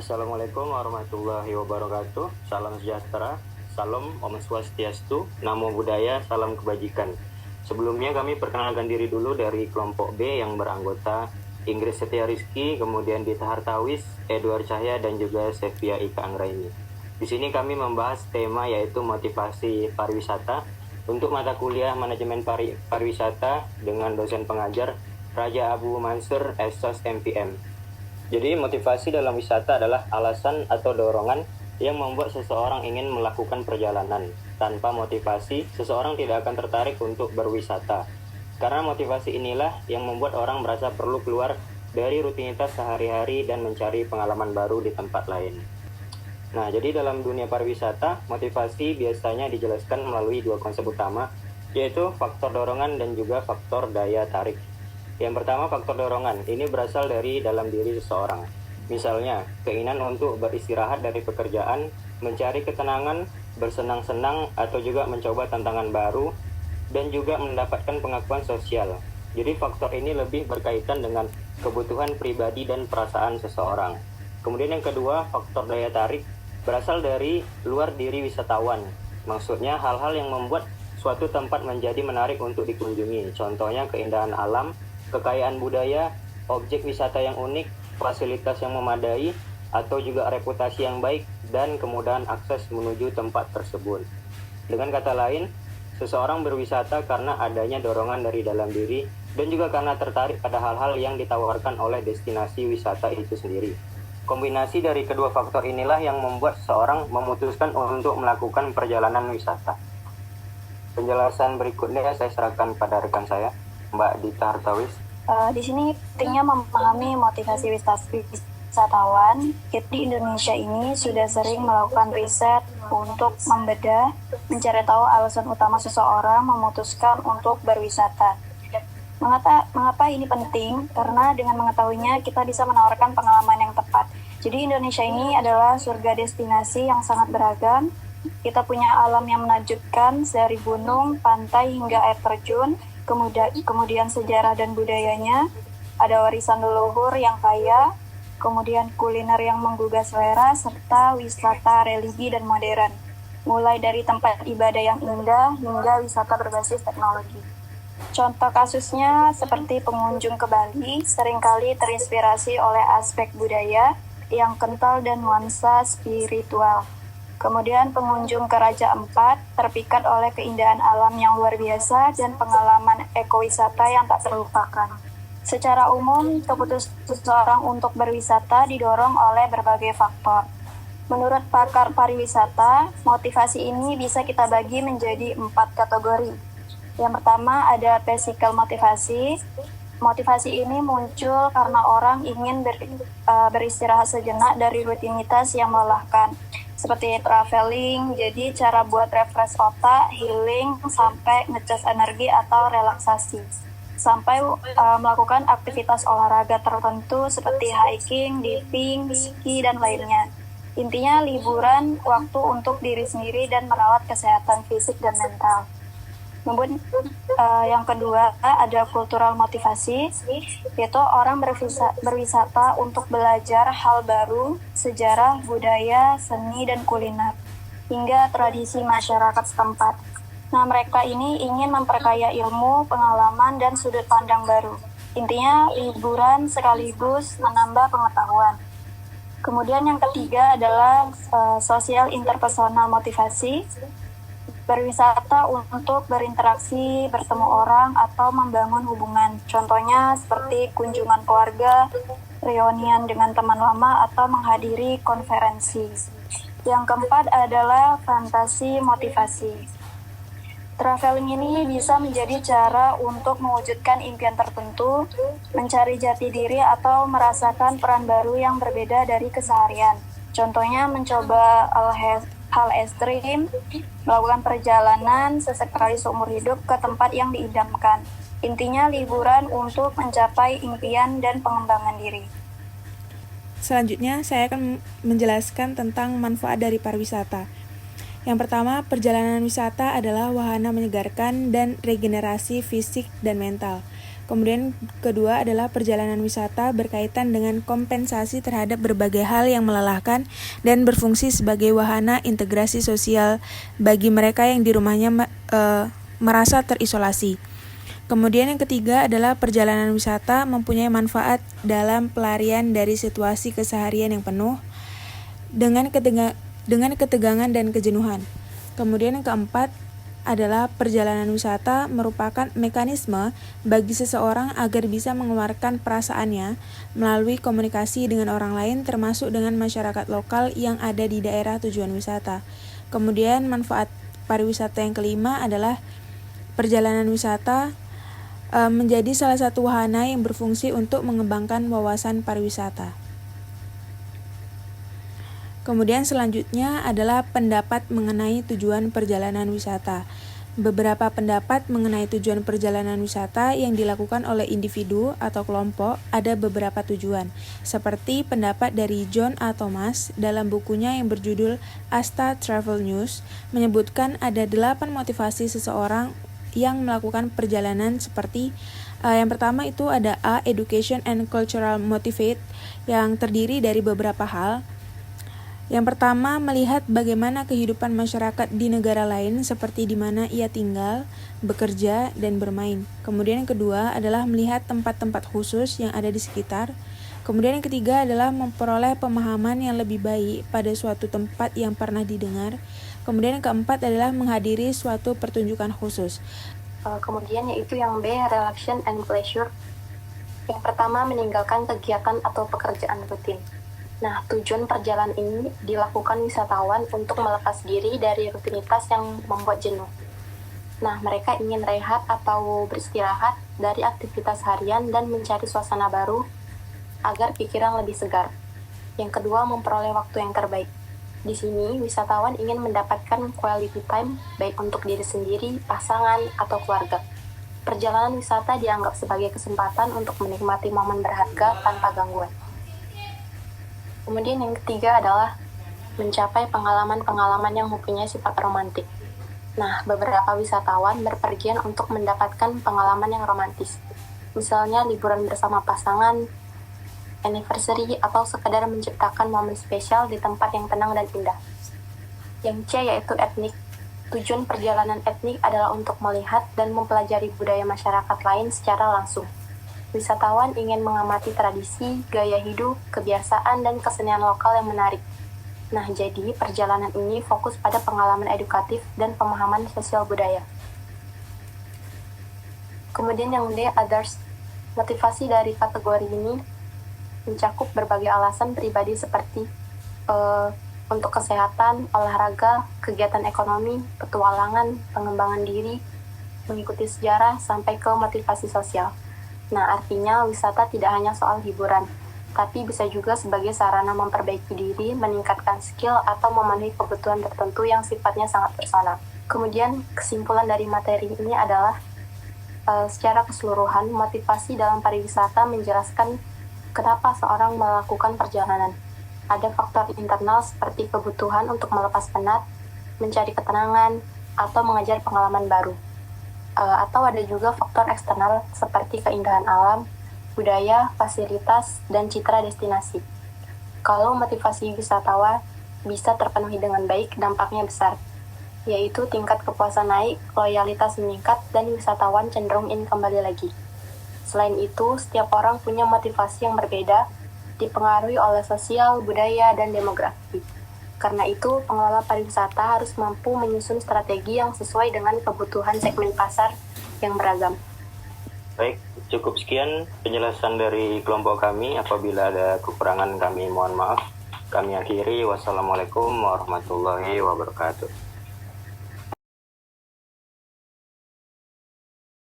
Assalamualaikum warahmatullahi wabarakatuh. Salam sejahtera, salam Om Swastiastu, Namo Buddhaya, salam kebajikan. Sebelumnya kami perkenalkan diri dulu dari kelompok B yang beranggota Inggris Setia Rizky, kemudian Dita Hartawis, Edward Cahya, dan juga Sevia Ika Anggraini. Di sini kami membahas tema yaitu motivasi pariwisata untuk mata kuliah manajemen pariwisata dengan dosen pengajar Raja Abu Mansur Esos MPM. Jadi motivasi dalam wisata adalah alasan atau dorongan yang membuat seseorang ingin melakukan perjalanan. Tanpa motivasi, seseorang tidak akan tertarik untuk berwisata. Karena motivasi inilah yang membuat orang merasa perlu keluar dari rutinitas sehari-hari dan mencari pengalaman baru di tempat lain. Nah, jadi dalam dunia pariwisata, motivasi biasanya dijelaskan melalui dua konsep utama, yaitu faktor dorongan dan juga faktor daya tarik. Yang pertama, faktor dorongan. Ini berasal dari dalam diri seseorang. Misalnya, keinginan untuk beristirahat dari pekerjaan, mencari ketenangan, bersenang-senang, atau juga mencoba tantangan baru, dan juga mendapatkan pengakuan sosial. Jadi faktor ini lebih berkaitan dengan kebutuhan pribadi dan perasaan seseorang. Kemudian yang kedua, faktor daya tarik berasal dari luar diri wisatawan. Maksudnya hal-hal yang membuat suatu tempat menjadi menarik untuk dikunjungi. Contohnya keindahan alam, kekayaan budaya, objek wisata yang unik, fasilitas yang memadai, atau juga reputasi yang baik, dan kemudahan akses menuju tempat tersebut. Dengan kata lain, seseorang berwisata karena adanya dorongan dari dalam diri, dan juga karena tertarik pada hal-hal yang ditawarkan oleh destinasi wisata itu sendiri. Kombinasi dari kedua faktor inilah yang membuat seseorang memutuskan untuk melakukan perjalanan wisata. Penjelasan berikutnya saya serahkan pada rekan saya, Mbak Dita Hartawis. Di sini pentingnya memahami motivasi wisatawan. Kita di Indonesia ini sudah sering melakukan riset untuk membedah, mencari tahu alasan utama seseorang memutuskan untuk berwisata. Mengapa ini penting? Karena dengan mengetahuinya kita bisa menawarkan pengalaman yang tepat. Jadi Indonesia ini adalah surga destinasi yang sangat beragam. Kita punya alam yang menakjubkan dari gunung, pantai hingga air terjun. Kemudian sejarah dan budayanya, ada warisan leluhur yang kaya, kemudian kuliner yang menggugah selera, serta wisata religi dan modern. Mulai dari tempat ibadah yang indah hingga wisata berbasis teknologi. Contoh kasusnya seperti pengunjung ke Bali seringkali terinspirasi oleh aspek budaya yang kental dan nuansa spiritual. Kemudian pengunjung ke Raja Ampat terpikat oleh keindahan alam yang luar biasa dan pengalaman ekowisata yang tak terlupakan. Secara umum, keputusan seseorang untuk berwisata didorong oleh berbagai faktor. Menurut pakar pariwisata, motivasi ini bisa kita bagi menjadi 4 kategori. Yang pertama ada physical motivasi. Motivasi ini muncul karena orang ingin beristirahat sejenak dari rutinitas yang melelahkan. Seperti traveling, jadi cara buat refresh otak, healing, sampai ngecas energi atau relaksasi. Sampai melakukan aktivitas olahraga tertentu seperti hiking, diving, ski, dan lainnya. Intinya liburan, waktu untuk diri sendiri dan merawat kesehatan fisik dan mental. Kemudian yang kedua ada kultural motivasi, yaitu orang berwisata untuk belajar hal baru, sejarah, budaya, seni, dan kuliner, hingga tradisi masyarakat setempat. Nah, mereka ini ingin memperkaya ilmu, pengalaman, dan sudut pandang baru. Intinya liburan sekaligus menambah pengetahuan. Kemudian yang ketiga adalah sosial interpersonal motivasi, berwisata untuk berinteraksi, bertemu orang, atau membangun hubungan. Contohnya seperti kunjungan keluarga, reunian dengan teman lama, atau menghadiri konferensi. Yang keempat adalah fantasi motivasi. Traveling ini bisa menjadi cara untuk mewujudkan impian tertentu, mencari jati diri, atau merasakan peran baru yang berbeda dari keseharian. Contohnya mencoba hal ekstrim, melakukan perjalanan sesekali seumur hidup ke tempat yang diidamkan. Intinya liburan untuk mencapai impian dan pengembangan diri. Selanjutnya, saya akan menjelaskan tentang manfaat dari pariwisata. Yang pertama, perjalanan wisata adalah wahana menyegarkan dan regenerasi fisik dan mental. Kemudian kedua adalah perjalanan wisata berkaitan dengan kompensasi terhadap berbagai hal yang melelahkan dan berfungsi sebagai wahana integrasi sosial bagi mereka yang di rumahnya merasa terisolasi. Kemudian yang ketiga adalah perjalanan wisata mempunyai manfaat dalam pelarian dari situasi keseharian yang penuh dengan ketegangan dan kejenuhan. Kemudian yang keempat adalah perjalanan wisata merupakan mekanisme bagi seseorang agar bisa mengeluarkan perasaannya melalui komunikasi dengan orang lain termasuk dengan masyarakat lokal yang ada di daerah tujuan wisata. Kemudian manfaat pariwisata yang kelima adalah perjalanan wisata menjadi salah satu wahana yang berfungsi untuk mengembangkan wawasan pariwisata. Kemudian selanjutnya adalah pendapat mengenai tujuan perjalanan wisata. Beberapa pendapat mengenai tujuan perjalanan wisata yang dilakukan oleh individu atau kelompok ada beberapa tujuan, seperti pendapat dari John A. Thomas dalam bukunya yang berjudul Asta Travel News, menyebutkan ada 8 motivasi seseorang yang melakukan perjalanan seperti yang pertama itu ada A. Education and Cultural Motivate yang terdiri dari beberapa hal. Yang pertama, melihat bagaimana kehidupan masyarakat di negara lain seperti di mana ia tinggal, bekerja, dan bermain. Kemudian yang kedua adalah melihat tempat-tempat khusus yang ada di sekitar. Kemudian yang ketiga adalah memperoleh pemahaman yang lebih baik pada suatu tempat yang pernah didengar. Kemudian yang keempat adalah menghadiri suatu pertunjukan khusus. Kemudian yaitu yang B, relaxation and pleasure. Yang pertama, meninggalkan kegiatan atau pekerjaan rutin. Nah, tujuan perjalanan ini dilakukan wisatawan untuk melepas diri dari rutinitas yang membuat jenuh. Nah, mereka ingin rehat atau beristirahat dari aktivitas harian dan mencari suasana baru agar pikiran lebih segar. Yang kedua, memperoleh waktu yang terbaik. Di sini, wisatawan ingin mendapatkan quality time baik untuk diri sendiri, pasangan, atau keluarga. Perjalanan wisata dianggap sebagai kesempatan untuk menikmati momen berharga tanpa gangguan. Kemudian yang ketiga adalah mencapai pengalaman-pengalaman yang mempunyai sifat romantik. Nah, beberapa wisatawan berpergian untuk mendapatkan pengalaman yang romantis. Misalnya liburan bersama pasangan, anniversary, atau sekadar menciptakan momen spesial di tempat yang tenang dan indah. Yang C yaitu etnik. Tujuan perjalanan etnik adalah untuk melihat dan mempelajari budaya masyarakat lain secara langsung. Wisatawan ingin mengamati tradisi, gaya hidup, kebiasaan, dan kesenian lokal yang menarik. Nah, jadi perjalanan ini fokus pada pengalaman edukatif dan pemahaman sosial budaya. Kemudian yang D, others. Motivasi dari kategori ini mencakup berbagai alasan pribadi seperti untuk kesehatan, olahraga, kegiatan ekonomi, petualangan, pengembangan diri, mengikuti sejarah, sampai ke motivasi sosial. Nah, artinya wisata tidak hanya soal hiburan, tapi bisa juga sebagai sarana memperbaiki diri, meningkatkan skill, atau memenuhi kebutuhan tertentu yang sifatnya sangat personal. Kemudian, kesimpulan dari materi ini adalah secara keseluruhan, motivasi dalam pariwisata menjelaskan kenapa seorang melakukan perjalanan. Ada faktor internal seperti kebutuhan untuk melepas penat, mencari ketenangan, atau mengajar pengalaman baru. Atau ada juga faktor eksternal seperti keindahan alam, budaya, fasilitas, dan citra destinasi. Kalau motivasi wisatawan bisa terpenuhi dengan baik, dampaknya besar, yaitu tingkat kepuasan naik, loyalitas meningkat, dan wisatawan cenderung ingin kembali lagi. Selain itu, setiap orang punya motivasi yang berbeda, dipengaruhi oleh sosial, budaya, dan demografi. Karena itu, pengelola pariwisata harus mampu menyusun strategi yang sesuai dengan kebutuhan segmen pasar yang beragam. Baik, cukup sekian penjelasan dari kelompok kami. Apabila ada kekurangan kami mohon maaf. Kami akhiri. Wassalamualaikum warahmatullahi wabarakatuh.